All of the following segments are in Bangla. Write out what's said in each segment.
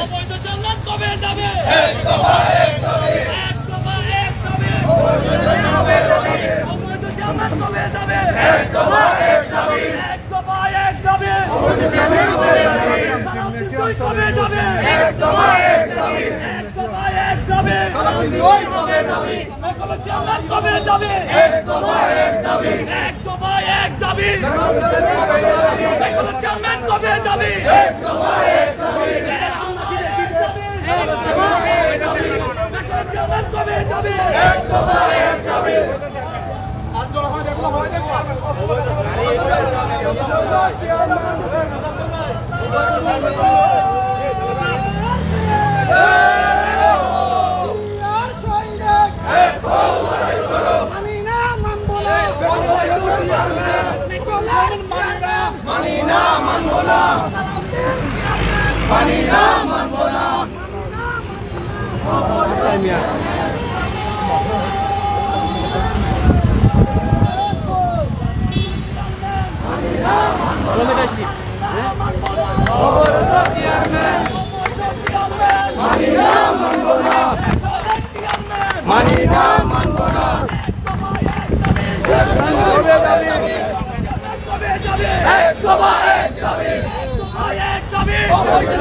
অবৈধ জান্নাত কবে যাবে? এক দফা এক দাবি। এক দফা এক দাবি। অবৈধ জান্নাত কবে যাবে? এক দফা এক দাবি। এক দফা এক দাবি। অবৈধ জান্নাত কবে যাবে? সালাউদ্দিন কবে যাবে? এক দফা এক দাবি। এক দফা এক দাবি। সালাউদ্দিন কবে যাবে? অবৈধ জান্নাত কবে যাবে? এক দফা এক দাবি। এক দফা এক দাবি। সালাউদ্দিন কবে যাবে? অবৈধ জান্নাত কবে যাবে? এক দফা এক দাবি। অবৈধ জান্নাত কবে যাবে? এক দফা এক দাবি। মানি না মানবো না, মানি না মানবো না। মানি না মানবো না, মানি না মানবো না। এক দফা এক দাবি। অবৈধ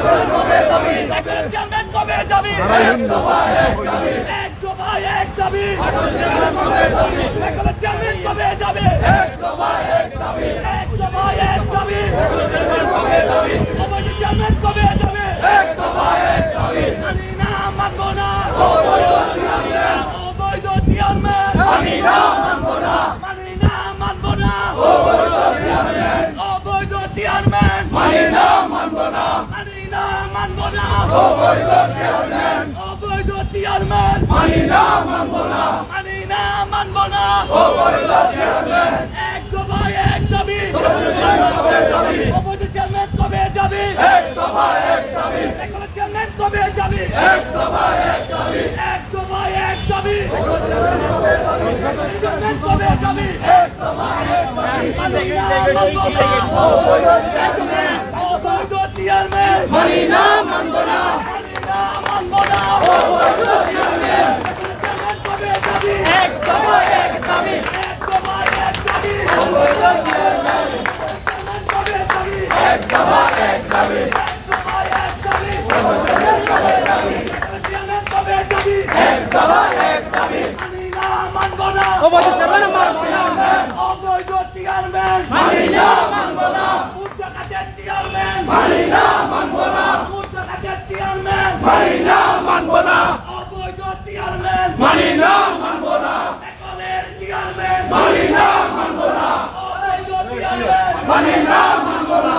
জান্নাত কবে যাবে? কবে যাবে? এক দফা এক দাবি। এক দফা এক দাবি। অবৈধ জান্নাত কবে যাবে? কবে যাবে? এক দফা এক দাবি। এক দফা এক দাবি। অবৈধ জান্নাত কবে যাবে? অবৈধ জান্নাত কবে যাবে? এক দফা এক দাবি। মানি না মানবো না। অবৈধ চেয়ারম্যান, অবৈধ চেয়ারম্যান। মানি না মানবো না। মানি না মানবো না। অবৈধ চেয়ারম্যান, অবৈধ চেয়ারম্যান। মানি না মানবো না। মানি না মানবো না। অবৈধ চেয়ারম্যান, অবৈধ চেয়ারম্যান। মানি না মানবো না। মানি না মানবো না। অবৈধ চেয়ারম্যান, এক দফা এক দাবি। অবৈধ চেয়ারম্যান কবে যাবে? অবৈধ চেয়ারম্যান কবে যাবে? এক দফা এক দাবি। এখনো চেয়ারম্যান কবে যাবে? এক দফা এক দাবি। এক দফা এক দাবি। চেয়ারম্যান এক দফা এক দাবি। কবে যাবে? মানি না মানবো না। অবৈধ চেয়ারম্যান, অবৈধ চেয়ারম্যান। মানি না মানবো না। মানি না মানবো না। অবৈধ চেয়ারম্যান, চেয়ারম্যান কবে যাবে? এক দফা এক দাবি। এক দফা এক দাবি। অবৈধ চেয়ারম্যান, চেয়ারম্যান কবে যাবে? এক দফা এক দাবি। এক দফা এক দাবি। অবৈধ চেয়ারম্যান কবে যাবে? চেয়ারম্যান কবে যাবে? এক দফা এক দাবি। মানি না মানবো না। অবৈধ চেয়ারম্যান মানবো না। অবৈধ চেয়ারম্যান। মানি না মানবো না। উচ্চকাতের চেয়ারম্যান। মানি না মানবো না। উচ্চকাতের চেয়ারম্যান। মানি না মানবো না। অবৈধ চেয়ারম্যান। মানি না মানবো না। একলের চেয়ারম্যান। মানি না মানবো না। অবৈধ চেয়ারম্যান। মানি না মানবো না।